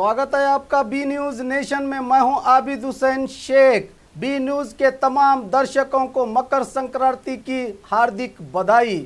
स्वागत है आपका बी न्यूज नेशन में। मैं हूं आबिद हुसैन शेख। बी न्यूज के तमाम दर्शकों को मकर संक्रांति की हार्दिक बधाई।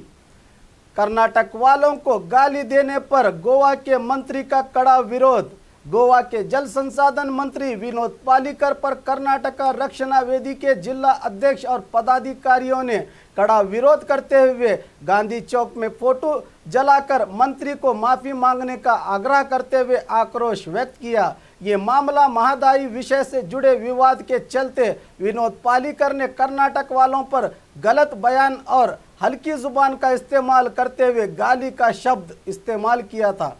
कर्नाटक वालों को गाली देने पर गोवा के मंत्री का कड़ा विरोध। गोवा के जल संसाधन मंत्री विनोद पालीकर पर कर्नाटक रक्षणा वेदी के जिला अध्यक्ष और पदाधिकारियों ने कड़ा विरोध करते हुए गांधी चौक में फोटो जलाकर मंत्री को माफी मांगने का आग्रह करते हुए आक्रोश व्यक्त किया। ये मामला महदाई विषय से जुड़े विवाद के चलते विनोद पालीकर ने कर्नाटक वालों पर गलत बयान और हल्की जुबान का इस्तेमाल करते हुए गाली का शब्द इस्तेमाल किया था।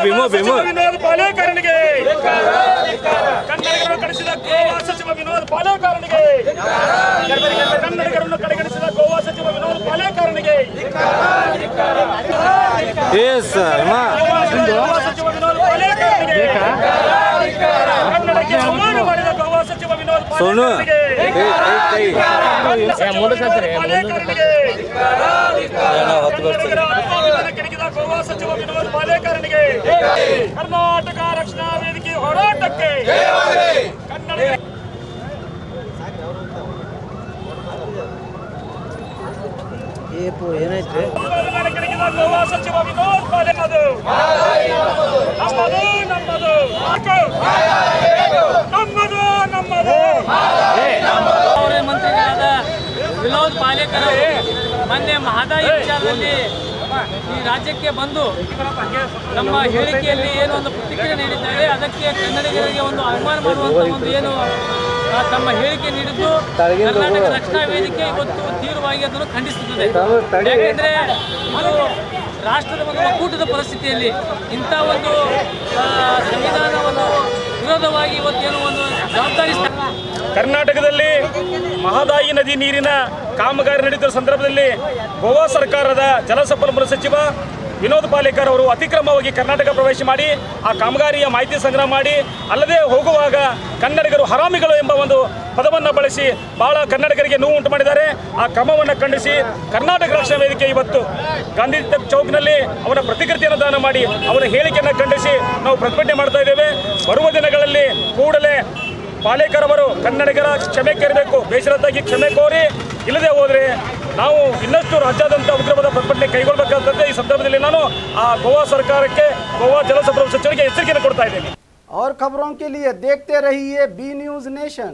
ವಿನೋದ್ ಪಾಲೇಕರ್ನಿಗೆ ಕನ್ನಡಿಗರನ್ನು ಕಳಿಸಿದ ಗೋವಾ ಸಚಿವ ವಿನೋದ್ ಪಾಲೇಕರ್ನಿಗೆ ಕನ್ನಡಿಗರನ್ನು ಕಡೆಗಣಿಸಿದ ಗೋವಾ ಸಚಿವ ವಿನೋದ್ ಪಾಲೇಕರ್ನಿಗೆ ಗೋವಾ ಸಚಿವ ವಿನೋದ್ ಪಾಲೇಕರ್ನಿಗೆ ಕನ್ನಡಕ್ಕೆ ಅವಮಾನ ಮಾಡಿದ ಗೋವಾ ಸಚಿವ ವಿನೋದ್ ಪಾಲೇಕರ್ನಿಗೆ ಗೋವಾ ಸಚಿವ ವಿನೋದ್ ಪಾಲೇಕರ್ನಿಗೆ ಕರ್ನಾಟಕ ರಕ್ಷಣಾ ವೇದಿಕೆ ಹೋರಾಟಕ್ಕೆ ಕನ್ನಡ ಗೋವಾ ಸಚಿವ ವಿನೋದ್ ಪಾಲೇಕರ್ ನಮ್ಮದು ಮಂತ್ರಿಗಳಾದ ವಿನೋದ್ ಪಾಲೇಕರ್ ಮೊನ್ನೆ ಮಹದಾಯಿ ವಿಚಾರದಲ್ಲಿ ಈ ರಾಜ್ಯಕ್ಕೆ ಬಂದು ನಮ್ಮ ಹೇಳಿಕೆಯಲ್ಲಿ ಏನು ಒಂದು ಪ್ರತಿಕ್ರಿಯೆ ನೀಡಿದ್ದಾರೆ, ಅದಕ್ಕೆ ಕನ್ನಡಿಗರಿಗೆ ಒಂದು ಅವಮಾನ ಮಾಡುವಂಥ ಒಂದು ಏನು ತಮ್ಮ ಹೇಳಿಕೆ ನೀಡಿದ್ದು ಕರ್ನಾಟಕ ರಕ್ಷಣಾ ವೇದಿಕೆ ಇವತ್ತು ತೀವ್ರವಾಗಿ ಅದನ್ನು ಖಂಡಿಸುತ್ತದೆ. ಯಾಕೆಂದರೆ ಇದು ರಾಷ್ಟ್ರದ ಒಂದು ಒಕ್ಕೂಟದ ಪರಿಸ್ಥಿತಿಯಲ್ಲಿ ಇಂಥ ಒಂದು ಸಂವಿಧಾನವನ್ನು ವಿರೋಧವಾಗಿ ಇವತ್ತೇನು ಒಂದು ಜವಾಬ್ದಾರಿ ಕರ್ನಾಟಕದಲ್ಲಿ ಮಹದಾಯಿ ನದಿ ನೀರಿನ ಕಾಮಗಾರಿ ನಡೆಯುತ್ತಿರುವ ಸಂದರ್ಭದಲ್ಲಿ ಗೋವಾ ಸರ್ಕಾರದ ಜಲಸಂಪನ್ಮೂಲ ಸಚಿವ ವಿನೋದ್ ಪಾಲೇಕರ್ ಅವರು ಅತಿಕ್ರಮವಾಗಿ ಕರ್ನಾಟಕ ಪ್ರವೇಶ ಮಾಡಿ ಆ ಕಾಮಗಾರಿಯ ಮಾಹಿತಿ ಸಂಗ್ರಹ ಮಾಡಿ, ಅಲ್ಲದೆ ಹೋಗುವಾಗ ಕನ್ನಡಿಗರು ಹರಾಮಿಗಳು ಎಂಬ ಒಂದು ಪದವನ್ನು ಬಳಸಿ ಬಹಳ ಕನ್ನಡಿಗರಿಗೆ ನೋವು ಉಂಟು ಮಾಡಿದ್ದಾರೆ. ಆ ಕ್ರಮವನ್ನು ಖಂಡಿಸಿ ಕರ್ನಾಟಕ ರಕ್ಷಣಾ ವೇದಿಕೆ ಇವತ್ತು ಗಾಂಧಿ ಚೌಕ್ನಲ್ಲಿ ಅವರ ಪ್ರತಿಕೃತಿಯನ್ನು ದಾನ ಮಾಡಿ ಅವರ ಹೇಳಿಕೆಯನ್ನು ಖಂಡಿಸಿ ನಾವು ಪ್ರತಿಭಟನೆ ಮಾಡ್ತಾ ಇದ್ದೇವೆ. ಬರುವ ದಿನಗಳಲ್ಲಿ ಕೂಡಲೇ ಪಾಲೇಕರ್ ಅವರು ಕನ್ನಡಿಗರ ಕ್ಷಮೆ ಕೇಳಬೇಕು, ಬೇಸರತ್ತಾಗಿ ಕ್ಷಮೆ ಕೋರಿ, ಇಲ್ಲದೆ ಹೋದರೆ ನಾವು ಇನ್ನಷ್ಟು ರಾಜ್ಯಾದ್ಯಂತ ಉಗ್ರವಾದ ಪ್ರತಿಭಟನೆ ಕೈಗೊಳ್ಳಬೇಕಾದಂತೆ ಈ ಸಂದರ್ಭದಲ್ಲಿ ನಾನು ಆ ಗೋವಾ ಸರ್ಕಾರಕ್ಕೆ, ಗೋವಾ ಜಲಸಂಪನ್ಮೂಲ ಸಚಿವರಿಗೆ ಎಚ್ಚರಿಕೆಯನ್ನು ಕೊಡ್ತಾ ಇದ್ದೇನೆ. और खबरों के लिए देखते रहिए बी न्यूज नेशन।